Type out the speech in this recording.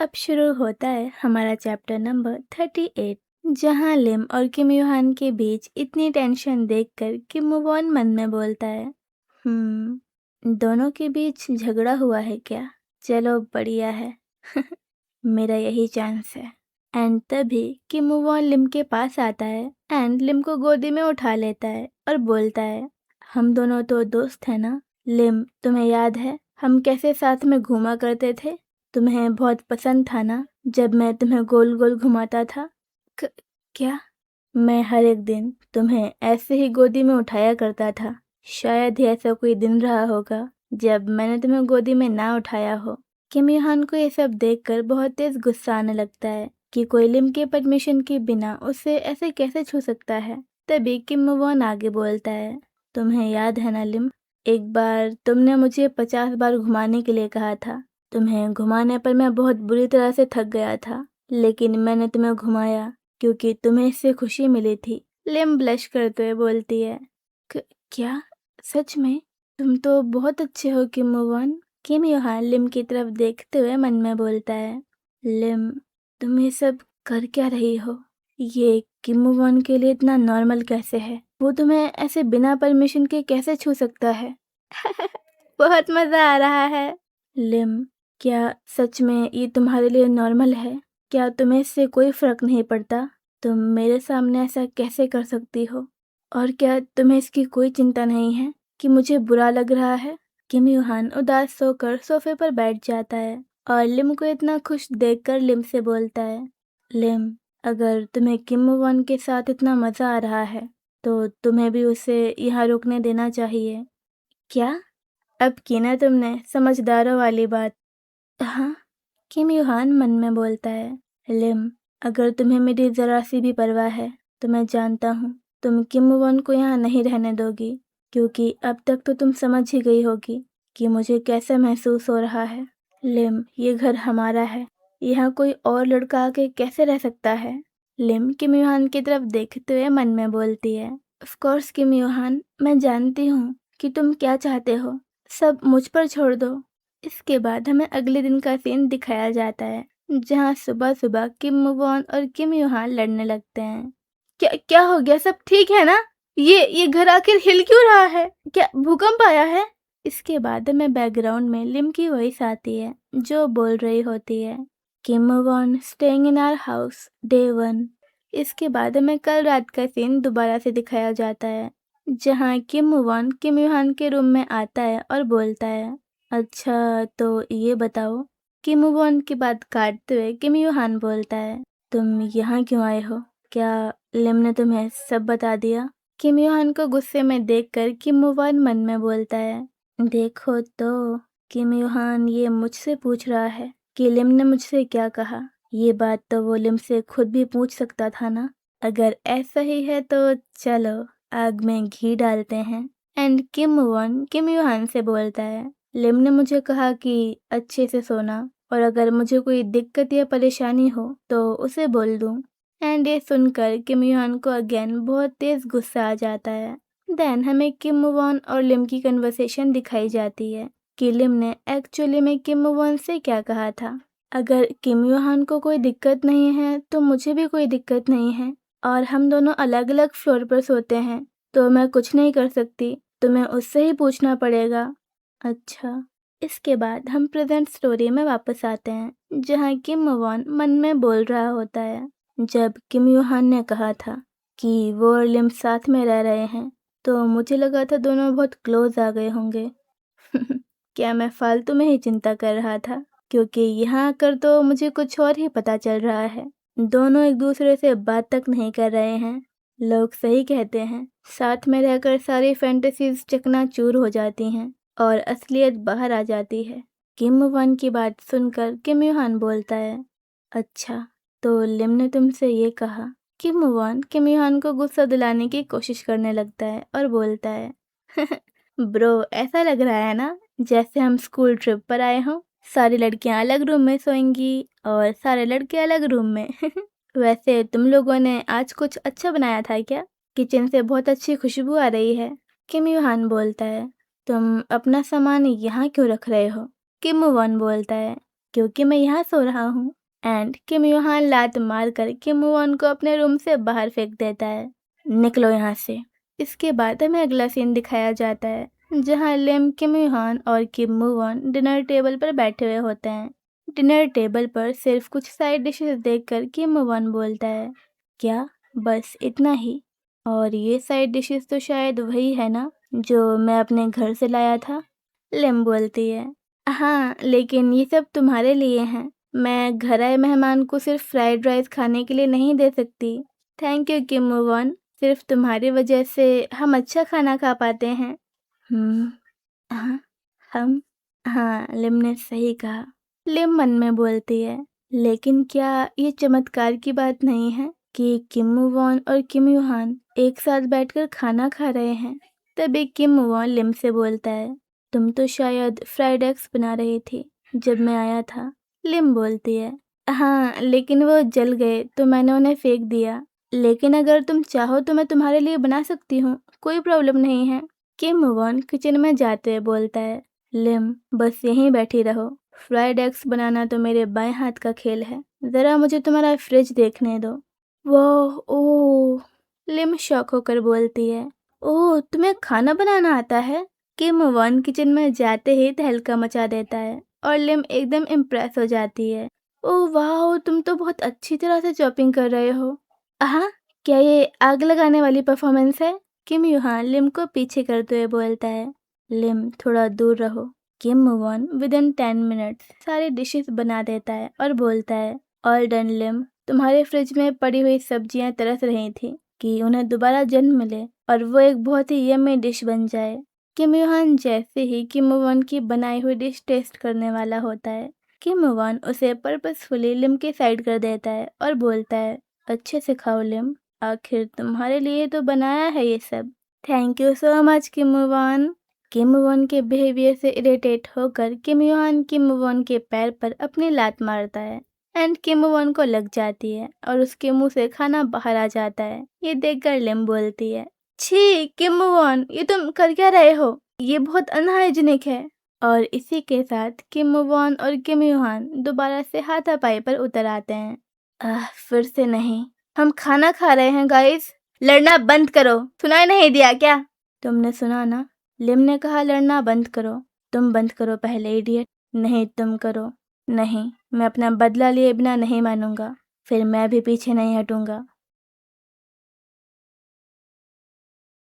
अब शुरू होता है हमारा चैप्टर नंबर 38, जहाँ लिम और किम यूहान के बीच इतनी टेंशन देखकर किम मुवॉन मन में बोलता है, दोनों के बीच झगड़ा हुआ है क्या? चलो बढ़िया है। मेरा यही चांस है। एंड तभी किम मुवॉन लिम के पास आता है एंड लिम को गोदी में उठा लेता है और बोलता है, हम दोनों तो दोस्त हैं ना? लिम, तुम्हें याद है हम कैसे साथ में घूमा करते थे? तुम्हें बहुत पसंद था ना जब मैं तुम्हें गोल गोल घुमाता था? क्या? मैं हर एक दिन तुम्हें ऐसे ही गोदी में उठाया करता था। शायद ही ऐसा कोई दिन रहा होगा जब मैंने तुम्हें गोदी में ना उठाया हो। किम यूहान को ये सब देखकर बहुत तेज गुस्सा आने लगता है कि कोई लिम के परमिशन के बिना उसे ऐसे कैसे छू सकता है। तभी किम मुवॉन आगे बोलता है, तुम्हें याद है ना लिम, एक बार तुमने मुझे 50 बार घुमाने के लिए कहा था। तुम्हें घुमाने पर मैं बहुत बुरी तरह से थक गया था, लेकिन मैंने तुम्हें घुमाया क्योंकि तुम्हें इससे खुशी मिली थी। लिम ब्लश करते हुए बोलती है, क्या? सच में? तुम तो बहुत अच्छे हो किम मुवॉन। किम यूहान लिम की तरफ देखते हुए मन में बोलता है, लिम, तुम ये सब कर क्या रही हो? ये किम मुवॉन के लिए इतना नॉर्मल कैसे है? वो तुम्हें ऐसे बिना परमिशन के कैसे छू सकता है? बहुत मजा आ रहा है। लिम, क्या सच में ये तुम्हारे लिए नॉर्मल है? क्या तुम्हें इससे कोई फर्क नहीं पड़ता? तुम मेरे सामने ऐसा कैसे कर सकती हो? और क्या तुम्हें इसकी कोई चिंता नहीं है कि मुझे बुरा लग रहा है? किम यूहान उदास होकर सोफे पर बैठ जाता है और लिम को इतना खुश देखकर लिम से बोलता है, लिम, अगर तुम्हें किम मुवॉन के साथ इतना मजा आ रहा है तो तुम्हें भी उसे यहाँ रुकने देना चाहिए। क्या? अब की ना तुमने समझदारों वाली बात। हाँ, किम यूहान मन में बोलता है, लिम, अगर तुम्हें मेरी जरा सी भी परवाह है तो मैं जानता हूँ तुम किम मुवॉन को यहाँ नहीं रहने दोगी, क्योंकि अब तक तो तुम समझ ही गई होगी कि मुझे कैसा महसूस हो रहा है। लिम, ये घर हमारा है, यहाँ कोई और लड़का आके कैसे रह सकता है? लिम किम यूहान की तरफ देखते हुए मन में बोलती है, ऑफ कोर्स किम यूहान, मैं जानती हूँ कि तुम क्या चाहते हो, सब मुझ पर छोड़ दो। इसके बाद हमें अगले दिन का सीन दिखाया जाता है, जहाँ सुबह सुबह किम मुवॉन और किम यूहान लड़ने लगते हैं। क्या क्या हो गया? सब ठीक है ना? ये घर आखिर हिल क्यों रहा है? क्या भूकंप आया है? इसके बाद हमें बैकग्राउंड में लिम की वॉइस आती है जो बोल रही होती है, Kim Muwon staying in our house day 1। इसके बाद हमें कल रात का सीन दोबारा से दिखाया जाता है, जहाँ किम मुवॉन किम यूहान के रूम में आता है और बोलता है, अच्छा तो ये बताओ। किम मुवॉन की बात काटते हुए किम यूहान बोलता है, तुम यहाँ क्यों आए हो? क्या लिम ने तुम्हें सब बता दिया? किम यूहान को गुस्से में देखकर किम मुवॉन मन में बोलता है, देखो तो किम यूहान ये मुझसे पूछ रहा है कि लिम ने मुझसे क्या कहा। ये बात तो वो लिम से खुद भी पूछ सकता था ना। अगर ऐसा ही है तो चलो आग में घी डालते हैं। एंड किम मुवॉन किम यूहान से बोलता है, लिम ने मुझे कहा कि अच्छे से सोना और अगर मुझे कोई दिक्कत या परेशानी हो तो उसे बोल दूं। एंड ये सुनकर किम यूहान को अगेन बहुत तेज गुस्सा आ जाता है। देन हमें किम मुवॉन और लिम की कन्वर्सेशन दिखाई जाती है कि लिम ने एक्चुअली में किम मुवॉन से क्या कहा था। अगर किम यूहान को कोई दिक्कत नहीं है तो मुझे भी कोई दिक्कत नहीं है और हम दोनों अलग अलग फ्लोर पर सोते हैं तो मैं कुछ नहीं कर सकती, तुम्हें उससे ही पूछना पड़ेगा। अच्छा। इसके बाद हम प्रेजेंट स्टोरी में वापस आते हैं, जहाँ किम मुवॉन मन में बोल रहा होता है, जब किम यूहान ने कहा था कि वो और लिम साथ में रह रहे हैं तो मुझे लगा था दोनों बहुत क्लोज आ गए होंगे। क्या मैं फालतू में ही चिंता कर रहा था, क्योंकि यहाँ आकर तो मुझे कुछ और ही पता चल रहा है। दोनों एक दूसरे से बात तक नहीं कर रहे हैं। लोग सही कहते हैं, साथ में रहकर सारी फैंटेसीज चकनाचूर हो जाती हैं और असलियत बाहर आ जाती है। किम मुवॉन की बात सुनकर किम यूहान बोलता है, अच्छा तो लिम ने तुमसे ये कहा। किम मुवॉन किम यूहान को गुस्सा दिलाने की कोशिश करने लगता है और बोलता है, ब्रो, ऐसा लग रहा है ना जैसे हम स्कूल ट्रिप पर आए हों। सारी लड़कियां अलग रूम में सोएंगी और सारे लड़के अलग रूम में। वैसे तुम लोगों ने आज कुछ अच्छा बनाया था क्या? किचन से बहुत अच्छी खुशबू आ रही है। किम यूहान बोलता है, तुम अपना सामान यहाँ क्यों रख रहे हो? किम मुवॉन बोलता है, क्योंकि मैं यहाँ सो रहा हूँ। एंड किम यूहान लात मार कर किम वॉन को अपने रूम से बाहर फेंक देता है। निकलो यहाँ से। इसके बाद हमें अगला सीन दिखाया जाता है जहाँ लिम, किम यूहान और किम वॉन डिनर टेबल पर बैठे हुए होते हैं। डिनर टेबल पर सिर्फ कुछ साइड डिशेस देखकर किम वॉन बोलता है, क्या बस इतना ही? और ये साइड डिशेस तो शायद वही है ना जो मैं अपने घर से लाया था। लिम बोलती है, हाँ लेकिन ये सब तुम्हारे लिए हैं। मैं घर आए मेहमान को सिर्फ फ्राइड राइस खाने के लिए नहीं दे सकती। थैंक यू किम वॉन, सिर्फ तुम्हारी वजह से हम अच्छा खाना खा पाते हैं। हाँ, हम हाँ, लिम ने सही कहा। लिम मन में बोलती है, लेकिन क्या ये चमत्कार की बात नहीं है कि किम वॉन और किम यूहान एक साथ बैठकर खाना खा रहे हैं? तभी किम वॉन लिम से बोलता है, तुम तो शायद फ्राइड एग्स बना रही थी जब मैं आया था। लिम बोलती है, हाँ लेकिन वो जल गए तो मैंने उन्हें फेंक दिया। लेकिन अगर तुम चाहो तो मैं तुम्हारे लिए बना सकती हूँ, कोई प्रॉब्लम नहीं है। किम वॉन किचन में जाते हुए बोलता है, लिम बस यहीं बैठी रहो, फ्राइड एग्स बनाना तो मेरे बाएं हाथ का खेल है, ज़रा मुझे तुम्हारा फ्रिज देखने दो। वाह, ओह! लिम शॉक होकर बोलती है, ओह तुम्हें खाना बनाना आता है? किम वॉन किचन में जाते ही तहलका मचा देता है और लिम एकदम इम्प्रेस हो जाती है। ओह वाह, तुम तो बहुत अच्छी तरह से चॉपिंग कर रहे हो। हाँ, क्या ये आग लगाने वाली परफॉर्मेंस है? किम यूहान लिम को पीछे करते हुए बोलता है, लिम थोड़ा दूर रहो। किम वॉन विदिन 10 मिनट्स सारी डिशेस बना देता है और बोलता है, ऑल डन लिम, तुम्हारे फ्रिज में पड़ी हुई सब्जियां तरस रही थी कि उन्हें दोबारा जन्म मिले और वो एक बहुत ही यम्मी डिश बन जाए। किम यूहान जैसे ही किम वॉन की बनाई हुई डिश टेस्ट करने वाला होता है, किम वॉन उसे पर्पसफुली लिम के साइड कर देता है और बोलता है, अच्छे से खाओ लिम, आखिर तुम्हारे लिए तो बनाया है ये सब। Thank you so much Kim Won. Kim Won के बिहेवियर से इरिटेट होकर किम यूहान किम वॉन के पैर पर अपनी लात मारता है एंड किम वॉन को लग जाती है और उसके मुंह से खाना बाहर आ जाता है। ये देखकर लिम बोलती है, छी किम वॉन, ये तुम कर क्या रहे हो? ये बहुत अनहाइजीनिक है। और इसी के साथ किम वॉन और किम यूहान दोबारा से हाथापाई पर उतर आते हैं। फिर से नहीं, हम खाना खा रहे हैं गाइस, लड़ना बंद करो, सुनाई नहीं दिया क्या? तुमने सुना ना, लिम ने कहा लड़ना बंद करो। तुम बंद करो पहले इडियट। नहीं तुम करो। नहीं, मैं अपना बदला लिए बिना नहीं मानूंगा, फिर मैं भी पीछे नहीं हटूंगा।